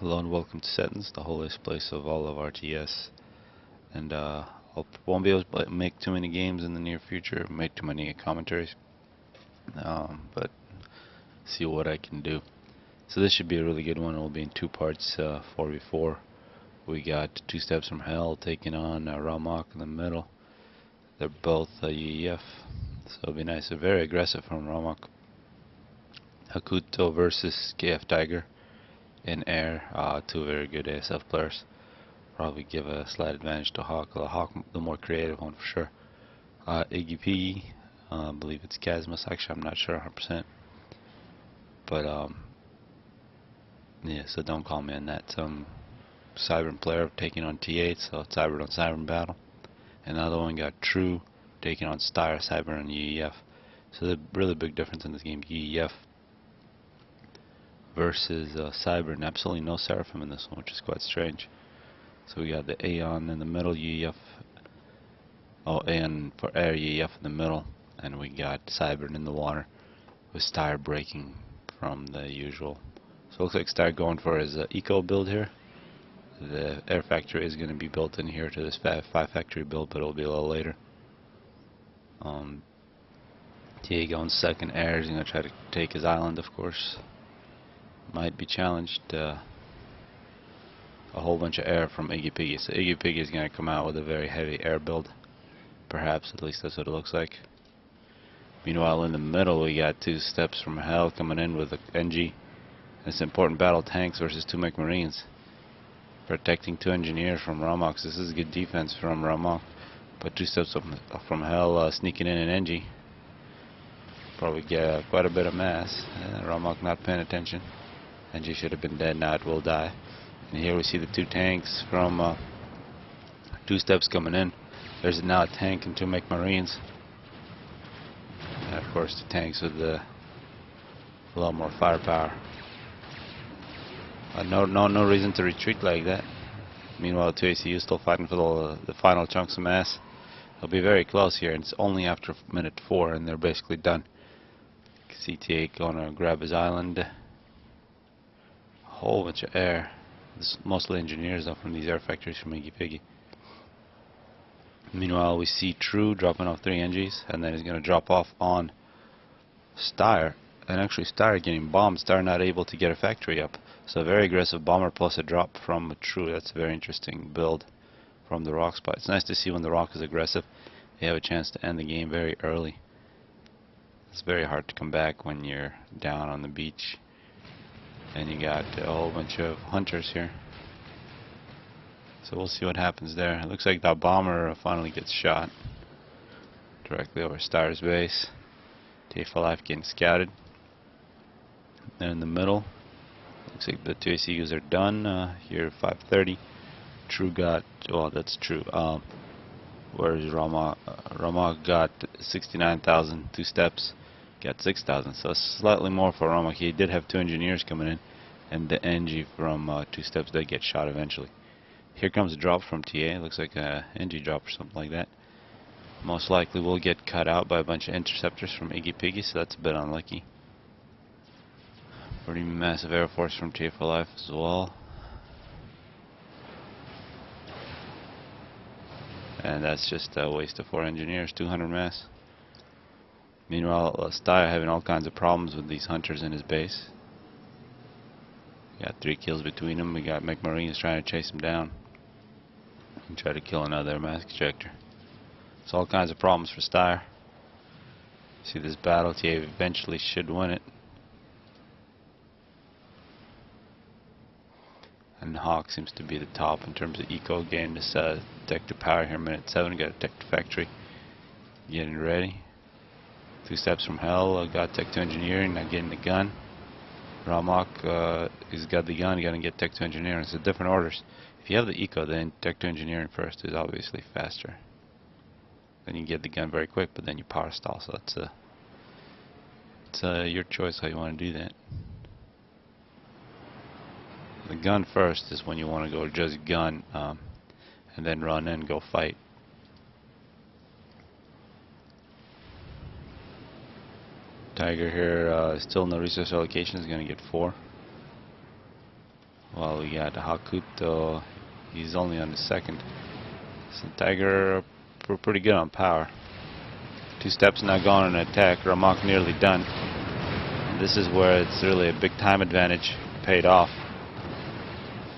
Hello and welcome to Seton's, the holiest place of all of RTS. And I won't be able to make too many games in the near future, make too many commentaries, but see what I can do. So this should be a really good one. It will be in two parts, 4v4. We got Two Steps from Hell taking on Ramok in the middle. They're both UEF, so it'll be nice. They're very aggressive from Ramok. Hakuto versus KF Tiger in air, two very good ASF players. Probably give a slight advantage to Hawk. Hawk, the more creative one for sure. Iggy Piggy, I believe it's Casmus. Actually, I'm not sure 100%. But yeah, so don't call me on that. Some Cybern player taking on T8, so Cybern on Cybern battle. Another one got True taking on Cybern and UEF. So the really big difference in this game, UEF versus Cybern. Absolutely no Seraphim in this one, which is quite strange. So we got the Aeon in the middle, UEF. Oh, Aeon for air, UEF in the middle, and we got Cybern in the water with Styr breaking from the usual. So it looks like Styr going for his eco build here. The air factory is going to be built in here to this 5 factory build, but it'll be a little later. TA going second. Air is going to try to take his island, of course. Might be challenged. A whole bunch of air from Iggy Piggy. So Iggy Piggy is going to come out with a very heavy air build. Perhaps, at least that's what it looks like. Meanwhile, in the middle, we got Two Steps from Hell coming in with the NG. It's important battle, tanks versus two mech marines. Protecting two engineers from Ramok. This is good defense from Ramok. But Two Steps from Hell sneaking in an NG. Probably get quite a bit of mass. Ramok not paying attention. NG should have been dead, now it will die. And here we see the two tanks from Two Steps coming in. There's now a tank and two mech marines. And of course the tanks with a lot more firepower. No reason to retreat like that. Meanwhile, 2ACU still fighting for the final chunks of mass. They'll be very close here, and it's only after minute 4, and they're basically done. CTA gonna grab his island. A whole bunch of air. This mostly engineers though from these air factories from Iggy Piggy. Meanwhile, we see True dropping off 3 NGs, and then he's gonna drop off on Styr. And actually Styr getting bombed. Styr not able to get a factory up. So a very aggressive bomber plus a drop from True. That's a very interesting build from the Rock spot. It's nice to see when the Rock is aggressive. They have a chance to end the game very early. It's very hard to come back when you're down on the beach. And you got a whole bunch of hunters here. So we'll see what happens there. It looks like that bomber finally gets shot directly over Styr's base. T4Life getting scouted. Then in the middle, looks like the 2 ACUs are done. Here 5:30. True got, well, that's True. Whereas Ramok got 69,000. Two Steps got 6,000. So slightly more for Ramok. He did have 2 engineers coming in, and the NG from Two Steps did get shot eventually. Here comes a drop from TA. Looks like a NG drop or something like that. Most likely will get cut out by a bunch of interceptors from Iggy Piggy, so that's a bit unlucky. Pretty massive air force from T4Life as well. And that's just a waste of 4 engineers, 200 mass. Meanwhile, Styr having all kinds of problems with these hunters in his base. Got 3 kills between them. We got mech marines trying to chase him down and try to kill another mass ejector. So all kinds of problems for Styr. See this battle, TA eventually should win it. And Hawk seems to be the top in terms of eco gain. This detector power here, minute 7, got a detector factory. Getting ready. Two Steps from Hell, got Tech 2 engineering, not getting the gun. Ramok, he's got the gun, gotta get Tech 2 engineering. It's different orders. If you have the eco, then Tech 2 engineering first is obviously faster. Then you get the gun very quick, but then you power stall, so it's your choice how you want to do that. The gun first is when you want to go just gun, and then run in, go fight. Tiger here, still no resource allocation, is going to get 4. Well, we got Hakuto. He's only on the second. So Tiger, we're pretty good on power. 2 steps now gone on an attack. Ramak nearly done. This is where it's really a big time advantage paid off.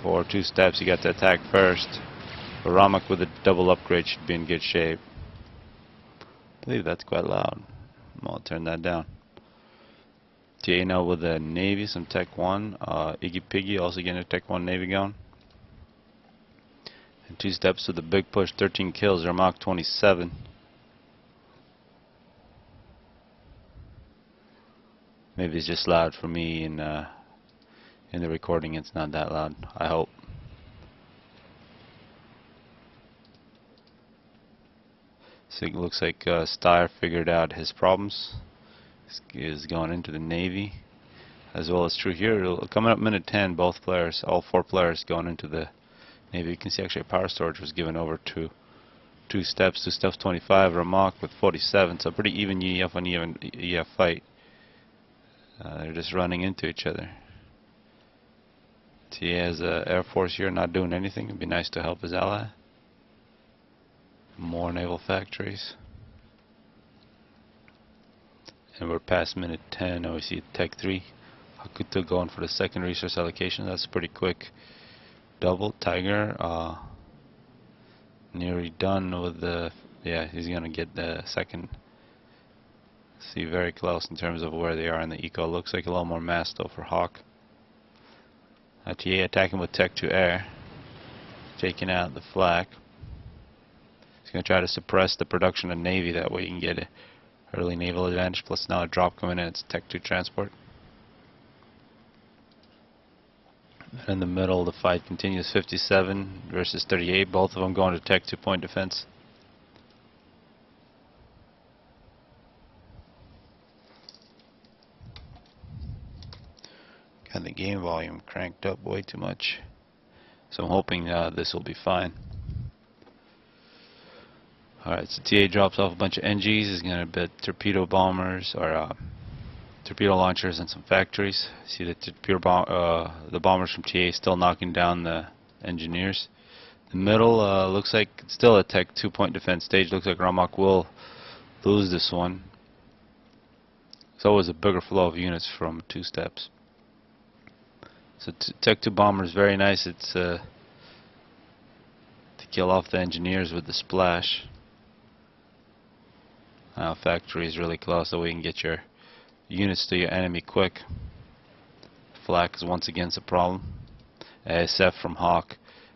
For 2 steps, you got to attack first. But Ramak with a double upgrade should be in good shape. I believe that's quite loud. I'll turn that down. TA now with a Navy, some Tech 1. Iggy Piggy also getting a Tech 1 Navy going. And 2 steps with a big push, 13 kills, Ramak 27. Maybe it's just loud for me in the recording. It's not that loud, I hope. So it looks like Steyer figured out his problems. Is going into the Navy, as well as True here. Coming up minute 10, both players, all 4 players going into the Navy. You can see actually power storage was given over to 2 steps. 2 steps 25, Ramak with 47. So pretty even EF on EF fight. They're just running into each other. He has Air Force here not doing anything. It'd be nice to help his ally. More naval factories. And we're past minute 10. Now we see Tech 3. Hakuto going for the second resource allocation. That's pretty quick. Double Tiger. Nearly done with the. Yeah, he's gonna get the second. See, very close in terms of where they are in the eco. Looks like a little more mass though for Hawk. TA attacking with Tech 2 air. Taking out the flak. He's gonna try to suppress the production of Navy. That way you can get a early naval advantage, plus now a drop coming in. It's Tech 2 transport. In the middle, the fight continues. 57 versus 38. Both of them going to Tech 2 point defense. Got the game volume cranked up way too much, so I'm hoping this will be fine. Alright, so TA drops off a bunch of NGs. He's going to build torpedo bombers or torpedo launchers and some factories. See the bombers from TA still knocking down the engineers. The middle looks like it's still a Tech 2 point defense stage. Looks like Ramak will lose this one. It's always a bigger flow of units from 2 steps. So Tech 2 bomber is very nice. It's to kill off the engineers with the splash. Factory is really close, so we can get your units to your enemy quick. Flak is once again a problem. ASF from Hawk.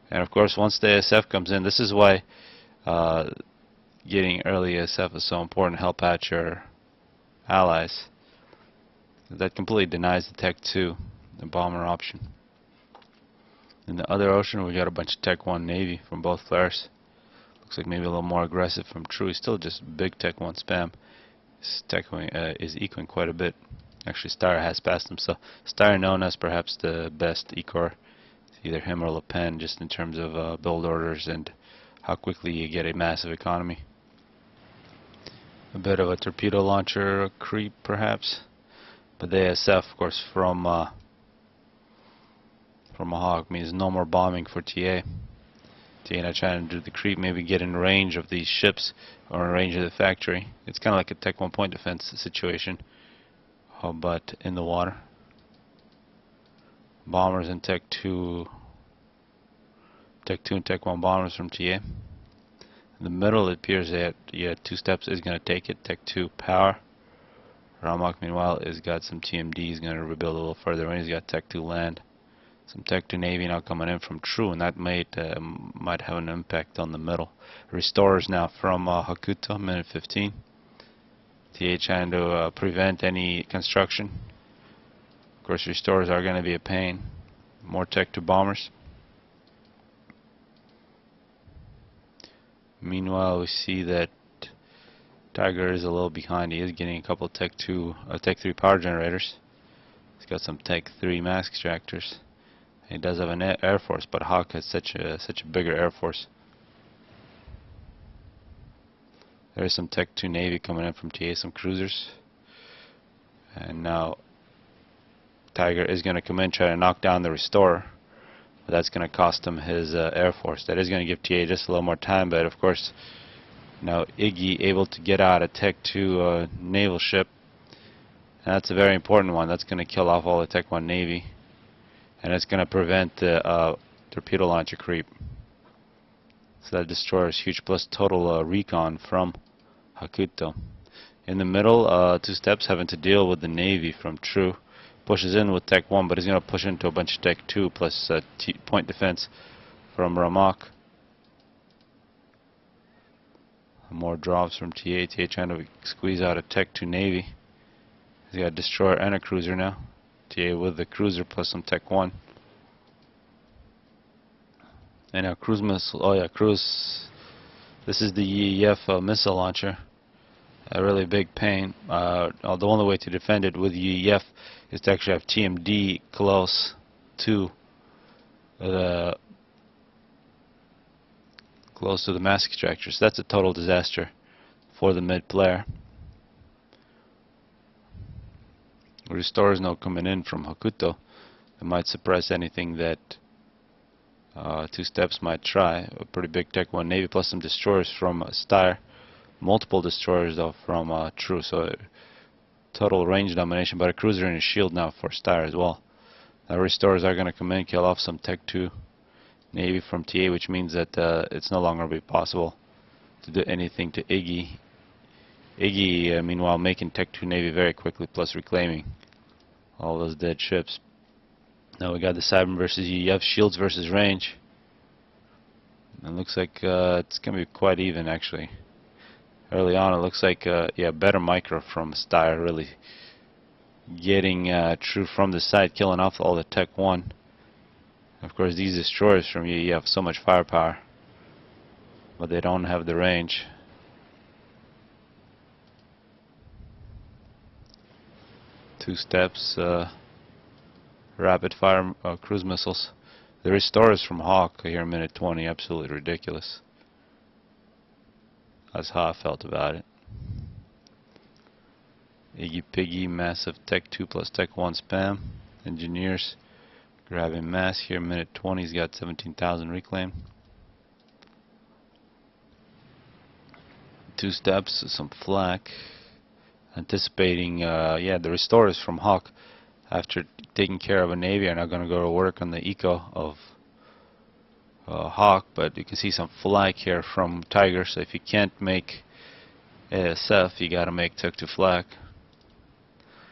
And of course, once the ASF comes in, this is why getting early ASF is so important. Help out your allies. That completely denies the Tech 2, the bomber option. In the other ocean, we got a bunch of Tech 1 Navy from both players. Looks like maybe a little more aggressive from True. He's still just big Tech 1 spam. His Tech is ecoing quite a bit. Actually, Steyer has passed him. So Steyer known as perhaps the best ecor. It's either him or Le Pen, just in terms of build orders and how quickly you get a massive economy. A bit of a torpedo launcher creep, perhaps. But the ASF, of course, from a Hawk means no more bombing for TA. TA not trying to do the creep, maybe get in range of these ships or in range of the factory. It's kind of like a Tech 1 point defense situation, but in the water. Bombers and Tech 2 and Tech 1 bombers from TA. In the middle, it appears that 2 steps is going to take it. Tech 2 power. Ramak, meanwhile, has got some TMD. He's going to rebuild a little further in. He's got Tech 2 land. Some Tech 2 Navy now coming in from True, and that might have an impact on the middle. Restorers now from Hakuto, minute 15. TA trying to prevent any construction. Of course, restorers are going to be a pain. More Tech 2 bombers. Meanwhile, we see that Tiger is a little behind. He is getting a couple of Tech 3 power generators. He's got some Tech 3 mass extractors. He does have an air force, but Hawk has such a bigger air force. There's some Tech 2 Navy coming in from TA, some cruisers. And now Tiger is going to come in, try to knock down the Restorer. But that's going to cost him his Air Force. That is going to give TA just a little more time, but of course, now Iggy able to get out a Tech 2 naval ship. And that's a very important one. That's going to kill off all the Tech 1 Navy. And it's going to prevent the torpedo launcher creep. So that destroyer is huge, plus total recon from Hakuto. In the middle, 2 steps having to deal with the Navy from True. Pushes in with Tech 1, but he's going to push into a bunch of Tech 2 plus point defense from Ramak. More drops from TA. TA trying to squeeze out a Tech 2 Navy. He's got a destroyer and a cruiser now. TA with the cruiser plus some Tech 1. And now cruise missile. Oh yeah, cruise. This is the UEF missile launcher. A really big pain. The only way to defend it with UEF is to actually have TMD close to the mass extractor. So that's a total disaster for the mid player. Restorers now coming in from Hakuto. It might suppress anything that 2 steps might try. A pretty big Tech 1 Navy plus some destroyers from Styre. Multiple destroyers though from True. So total range domination, but a cruiser and a shield now for Styre as well. Now restorers are going to come in, kill off some Tech 2 Navy from TA, which means that it's no longer be possible to do anything to Iggy. Iggy, meanwhile, making Tech 2 Navy very quickly, plus reclaiming all those dead ships. Now we got the Cyber versus UEF, shields versus range. And it looks like it's going to be quite even, actually. Early on, it looks like yeah, better micro from Styre, really getting True from the side, killing off all the Tech 1. Of course, these destroyers from UEF have so much firepower, but they don't have the range. Two steps, rapid fire cruise missiles. The restorers from Hawk here in minute 20, absolutely ridiculous. That's how I felt about it. Iggy Piggy, massive Tech 2 plus Tech 1 spam. Engineers grabbing mass here, minute 20, he's got 17,000 reclaim. 2 steps, some flak. Anticipating, yeah, the restorers from Hawk, after taking care of a Navy, are now going to go to work on the eco of Hawk, but you can see some flak here from Tiger, so if you can't make ASF, you got to make Tech 2 flak.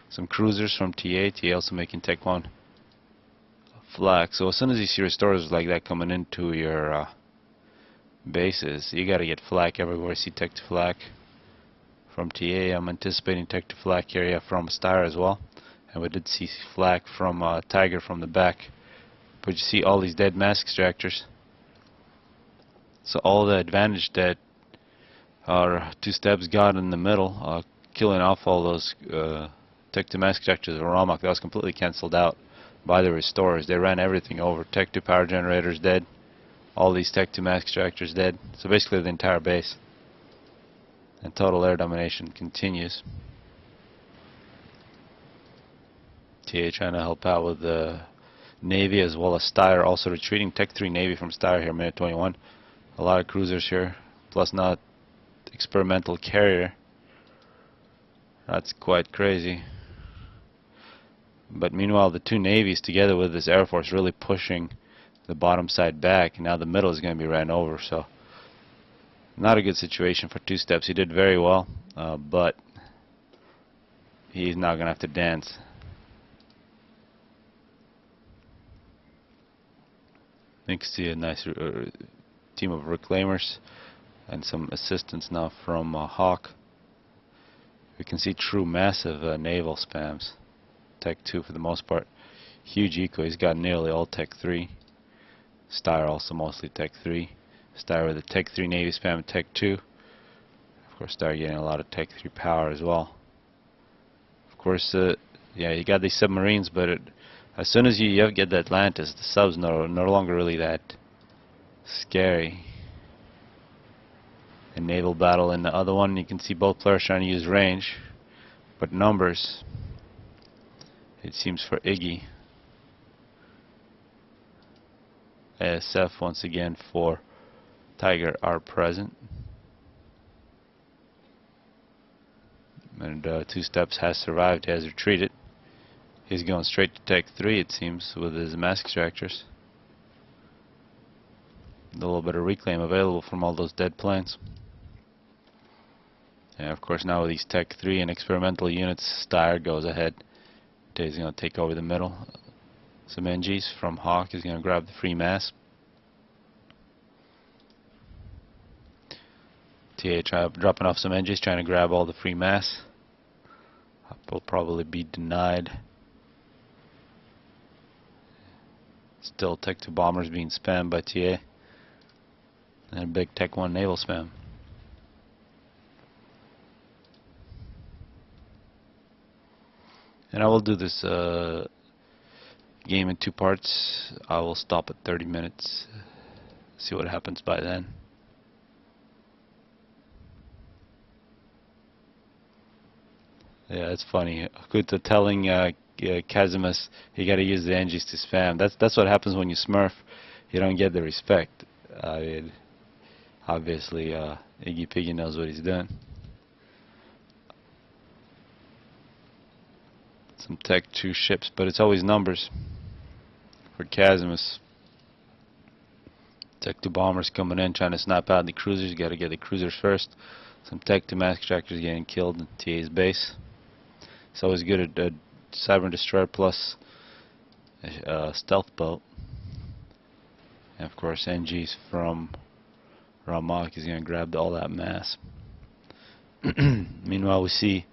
Some cruisers from TA, TA also making Tech 1 flak. So as soon as you see restorers like that coming into your bases, you got to get flak everywhere. See Tech 2 flak from TA. I'm anticipating Tech 2 flak here, yeah, from Styre as well. And we did see flak from Tiger from the back. But you see all these dead mass extractors. So all the advantage that our 2 steps got in the middle, killing off all those Tech 2 mass extractors of Ramak, that was completely cancelled out by the restorers. They ran everything over. Tech 2 power generators dead. All these Tech 2 mass extractors dead. So basically the entire base. And total air domination continues. TA trying to help out with the Navy as well as Styre, also retreating. Tech 3 Navy from Styre here, minute 21. A lot of cruisers here, plus not experimental carrier. That's quite crazy. But meanwhile, the 2 navies together with this Air Force really pushing the bottom side back. And now the middle is going to be ran over. So not a good situation for 2 steps. He did very well, but he's now going to have to dance. You can see a nice team of reclaimers and some assistance now from Hawk. We can see true massive naval spams. Tech 2 for the most part. Huge eco. He's got nearly all Tech 3. Styre also mostly Tech 3. Styre with the Tech 3 Navy spam, Tech 2. Of course, Styre getting a lot of Tech 3 power as well. Of course, yeah, you got these submarines, but as soon as you get the Atlantis, the subs no longer really that scary. A naval battle in the other one, you can see both players trying to use range, but numbers, it seems for Iggy. ASF once again for Tiger are present. And Two Steps has survived, he has retreated. He's going straight to Tech 3 it seems with his mask extractors. A little bit of reclaim available from all those dead planes. And of course now with these Tech 3 and experimental units, Steyr goes ahead. He's going to take over the middle. Some NGs from Hawk is going to grab the free mass. TA dropping off some NGs, trying to grab all the free mass. Will probably be denied. Still Tech 2 bombers being spammed by TA. And a big Tech 1 naval spam. And I will do this game in 2 parts. I will stop at 30 minutes. See what happens by then. Yeah, it's funny. Hakuto telling Kazimus he got to use the NGs to spam. That's what happens when you smurf. You don't get the respect. Obviously, Iggy Piggy knows what he's doing. Some Tech 2 ships, but it's always numbers for Kazimus. Tech 2 bombers coming in, trying to snap out the cruisers. You got to get the cruisers first. Some Tech 2 mask extractors getting killed in TA's base. It's always good at a Cyber Destroyer plus a stealth boat. And of course, NGs from Ramak is going to grab all that mass. Meanwhile, we see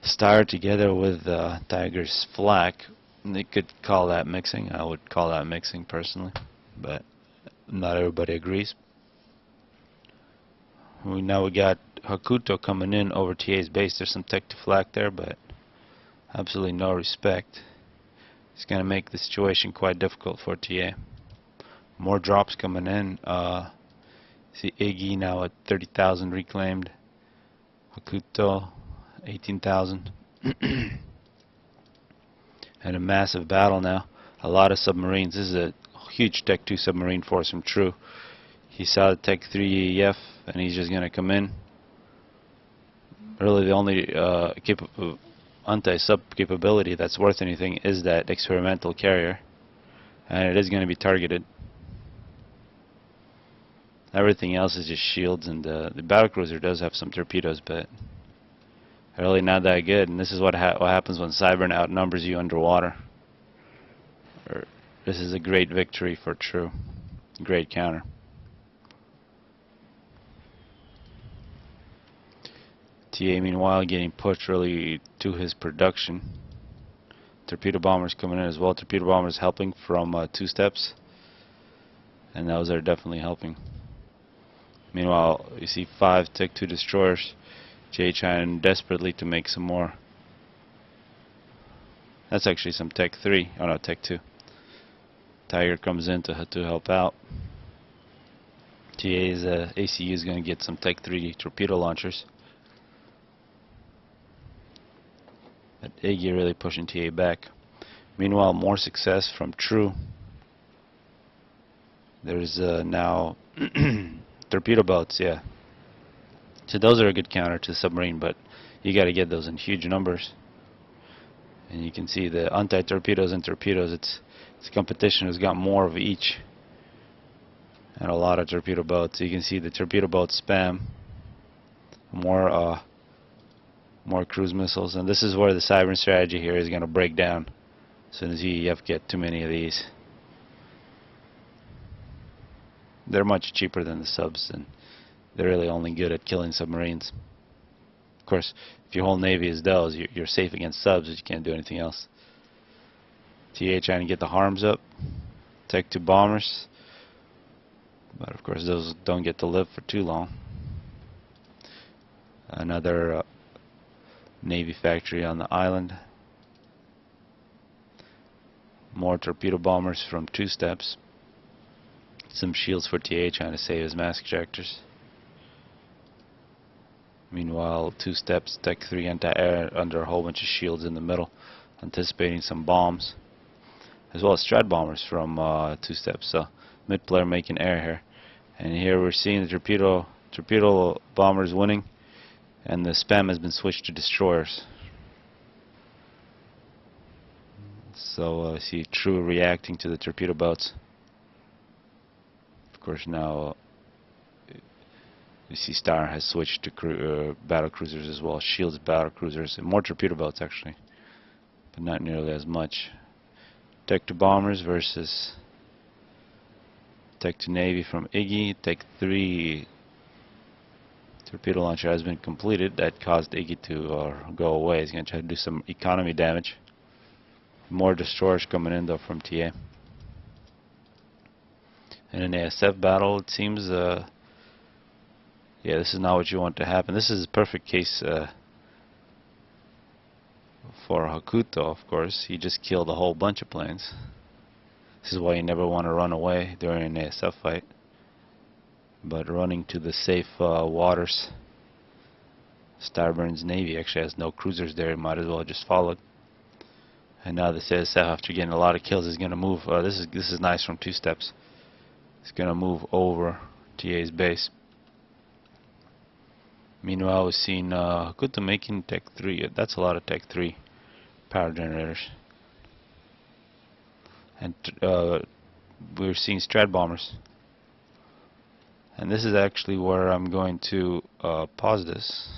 Steyr together with Tiger's flak. They could call that mixing. I would call that mixing personally, but not everybody agrees. Now we got Hakuto coming in over TA's base. There's some Tech 2 flak there, but absolutely no respect. It's going to make the situation quite difficult for TA. More drops coming in. See Iggy now at 30,000 reclaimed. Hakuto 18,000. And a massive battle now. A lot of submarines. This is a huge Tech 2 submarine force from True. He saw the Tech 3 EF and he's just going to come in. Really the only anti-sub capability that's worth anything is that experimental carrier. And it is going to be targeted. Everything else is just shields, and the battlecruiser does have some torpedoes, but really not that good. And this is what happens when Cybern outnumbers you underwater. This is a great victory for True. Great counter. TA meanwhile getting pushed really to his production. Torpedo bombers coming in as well. Torpedo bombers helping from 2 steps, and those are definitely helping. Meanwhile, you see 5 Tech 2 destroyers. Jay trying desperately to make some more. That's actually some Tech 3. Oh no, Tech 2. Tiger comes in to help out. TA's ACU is going to get some Tech 3 torpedo launchers. But Iggy really pushing TA back. Meanwhile, more success from True. There's now torpedo boats, yeah. So those are a good counter to submarine, but you got to get those in huge numbers. And you can see the anti-torpedoes and torpedoes. It's competition who's got more of each, and a lot of torpedo boats. You can see the torpedo boats spam more cruise missiles, and this is where the Cybern strategy here is going to break down. As soon as you get too many of these. They're much cheaper than the subs, and they're really only good at killing submarines. Of course, if your whole navy is those, you're safe against subs, but you can't do anything else. TA trying to get the harms up. Tech 2 bombers. But of course, those don't get to live for too long. Another navy factory on the island. More torpedo bombers from 2 steps. Some shields for TA trying to save his mask ejectors. Meanwhile, 2 steps, Tech 3 anti-air under a whole bunch of shields in the middle, anticipating some bombs. as well as Strat bombers from two steps. So mid player making air here, and here we're seeing the torpedo bombers winning, and the spam has been switched to destroyers. So see True reacting to the torpedo boats. Of course now you see Star has switched to battle cruisers as well, shields battle cruisers, and more torpedo boats actually, but not nearly as much. Tech to bombers versus Tech to Navy from Iggy. Tech 3 torpedo launcher has been completed. That caused Iggy to go away. He's going to try to do some economy damage. More destroyers coming in though from TA. In an ASF battle, it seems yeah, this is not what you want to happen. This is a perfect case for Hakuto, of course. He just killed a whole bunch of planes. This is why you never want to run away during an ASF fight. But running to the safe waters. Starburn's Navy actually has no cruisers there. He might as well just follow it. And now this ASF, after getting a lot of kills, is going to move. This is nice from two steps. It's going to move over TA's base. Meanwhile, we've seen Hakuto making Tech 3. That's a lot of Tech 3 power generators. And we're seeing Strat bombers. And this is actually where I'm going to pause this.